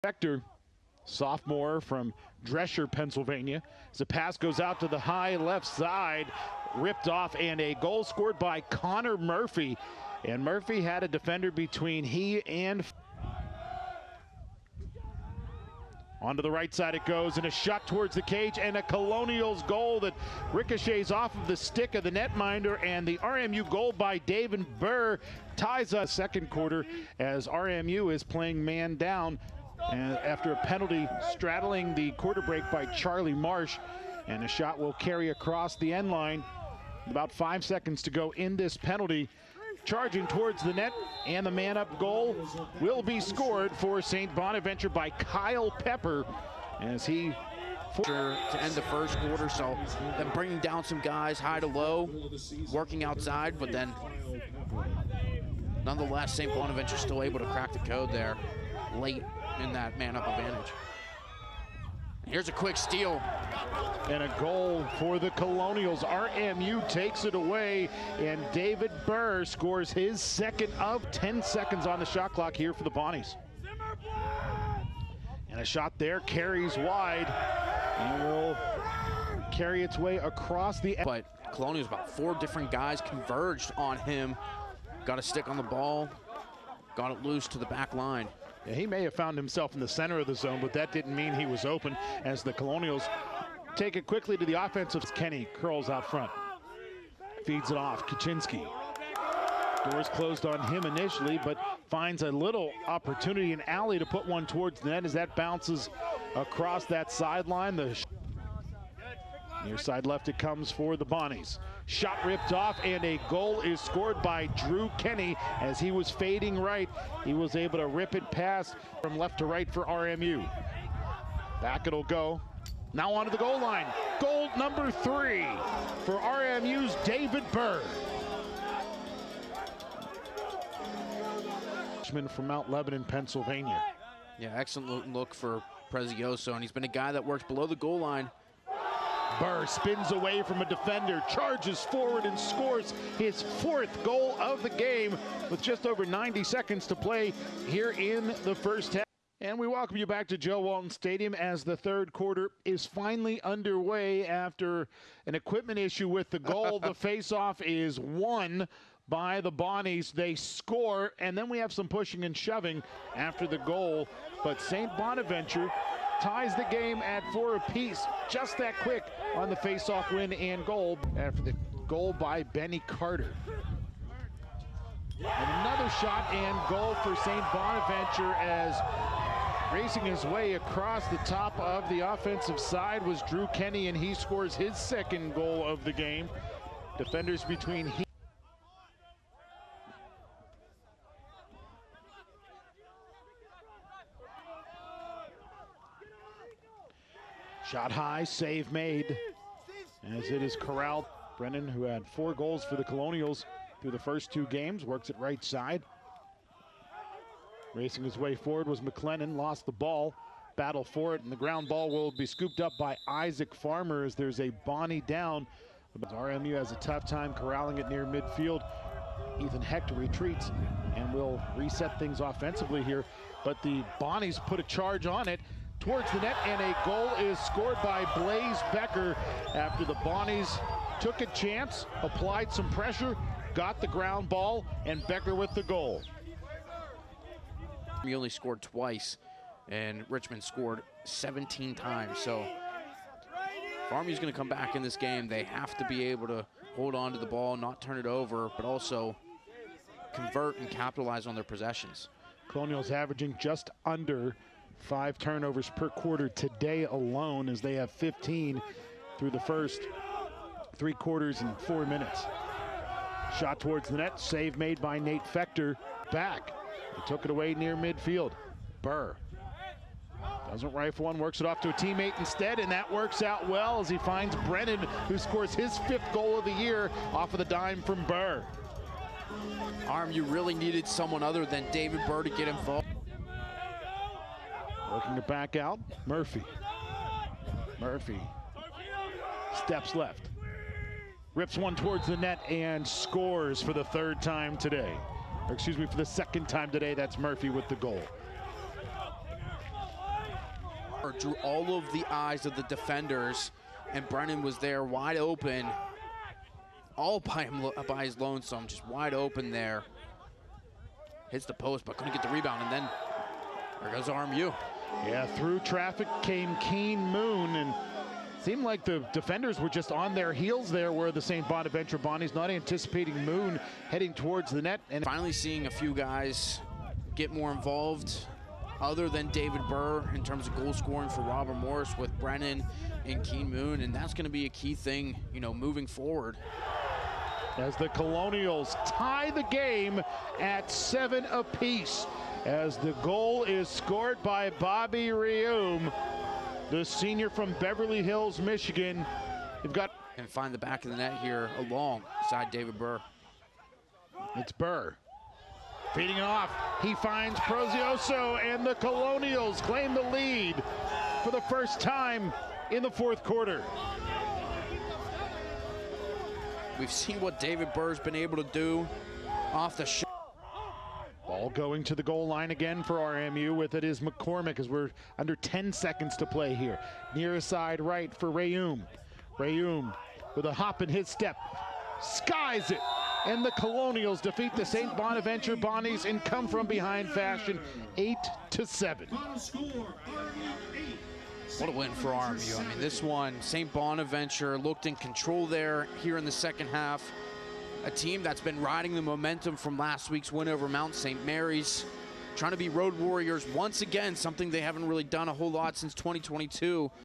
Vector, sophomore from Drescher, Pennsylvania. As the pass goes out to the high left side, ripped off, and a goal scored by Connor Murphy. And Murphy had a defender between he and... Onto the right side it goes, and a shot towards the cage, and a Colonials goal that ricochets off of the stick of the netminder, and the RMU goal by David Burr ties us second quarter as RMU is playing man down and after a penalty straddling the quarter break by Charlie Marsh, and a shot will carry across the end line. About 5 seconds to go in this penalty. Charging towards the net, and the man-up goal will be scored for St. Bonaventure by Kyle Pepper as he... To end the first quarter, so then bringing down some guys high to low, working outside, but then nonetheless, St. Bonaventure still able to crack the code there late in that man-up advantage. Here's a quick steal. And a goal for the Colonials. RMU takes it away, and David Burr scores his second of 10 seconds on the shot clock here for the Bonnies. And a shot there carries wide and will carry its way across the... But Colonials, about 4 different guys converged on him. Got a stick on the ball, got it loose to the back line. Yeah, he may have found himself in the center of the zone, but that didn't mean he was open as the Colonials take it quickly to the offensive. Kenny curls out front, feeds it off. Kaczynski. Doors closed on him initially, but finds a little opportunity in alley to put one towards the net as that bounces across that sideline. The near side left it comes for the Bonnies. Shot ripped off, and a goal is scored by Drew Kenny as he was fading right. He was able to rip it past from left to right for RMU. Back it'll go. Now onto the goal line. Goal number 3 for RMU's David Burr. From Mount Lebanon, Pennsylvania. Yeah, excellent look for Prezioso, and he's been a guy that works below the goal line. Burr spins away from a defender, charges forward, and scores his 4th goal of the game with just over 90 seconds to play here in the first half. And we welcome you back to Joe Walton Stadium as the third quarter is finally underway after an equipment issue with the goal. The faceoff is won by the Bonnies. They score, and then we have some pushing and shoving after the goal. But St. Bonaventure ties the game at 4 apiece, just that quick on the faceoff win and goal after the goal by Benny Carter. And another shot and goal for St. Bonaventure as racing his way across the top of the offensive side was Drew Kenny, and he scores his 2nd goal of the game. Defenders between he... Shot high, save made as it is corralled. Brennan, who had 4 goals for the Colonials through the first 2 games, works it right side. Racing his way forward was McLennan, lost the ball, battle for it, and the ground ball will be scooped up by Isaac Farmer as there's a Bonnie down. RMU has a tough time corralling it near midfield. Ethan Hector retreats and will reset things offensively here, but the Bonnies put a charge on it towards the net, and a goal is scored by Blaze Becker after the Bonnies took a chance, applied some pressure, got the ground ball, and Becker with the goal. He only scored twice, and Richmond scored 17 times. So if Army's going to come back in this game, they have to be able to hold on to the ball, not turn it over, but also convert and capitalize on their possessions. Colonials averaging just under 5 turnovers per quarter today alone, as they have 15 through the first 3 quarters and 4 minutes. Shot towards the net, save made by Nate Fector. Back. He took it away near midfield. Burr doesn't rifle one, works it off to a teammate instead, and that works out well as he finds Brennan, who scores his 5th goal of the year off of the dime from Burr. RMU really needed someone other than David Burr to get involved. Working it back out, Murphy. Murphy steps left, rips one towards the net, and scores for the 3rd time today. Or excuse me, for the 2nd time today. That's Murphy with the goal. or drew all of the eyes of the defenders, and Brennan was there wide open, all by his lonesome, just wide open there. Hits the post, but couldn't get the rebound, and then there goes RMU. Yeah, through traffic came Keen Moon, and seemed like the defenders were just on their heels there, where the St. Bonaventure Bonnies, not anticipating Moon heading towards the net. And finally seeing a few guys get more involved other than David Burr in terms of goal scoring for Robert Morris with Brennan and Keen Moon, and that's going to be a key thing, you know, moving forward. As the Colonials tie the game at 7 apiece, as the goal is scored by Bobby Reum, the senior from Beverly Hills, Michigan. They've got and find the back of the net here alongside David Burr. It's Burr feeding it off. He finds Prozioso, and the Colonials claim the lead for the first time in the fourth quarter. We've seen what David Burr's been able to do off the shot. Ball going to the goal line again for RMU. With it is McCormick, as we're under 10 seconds to play here. Near side right for Reum. Reum with a hop in his step, skies it, and the Colonials defeat the St. Bonaventure Bonnies in come from behind fashion, 8-7. What a win for RMU. I mean, this one, St. Bonaventure looked in control there here in the second half. A team that's been riding the momentum from last week's win over Mount St. Mary's, trying to be road warriors once again, something they haven't really done a whole lot since 2022.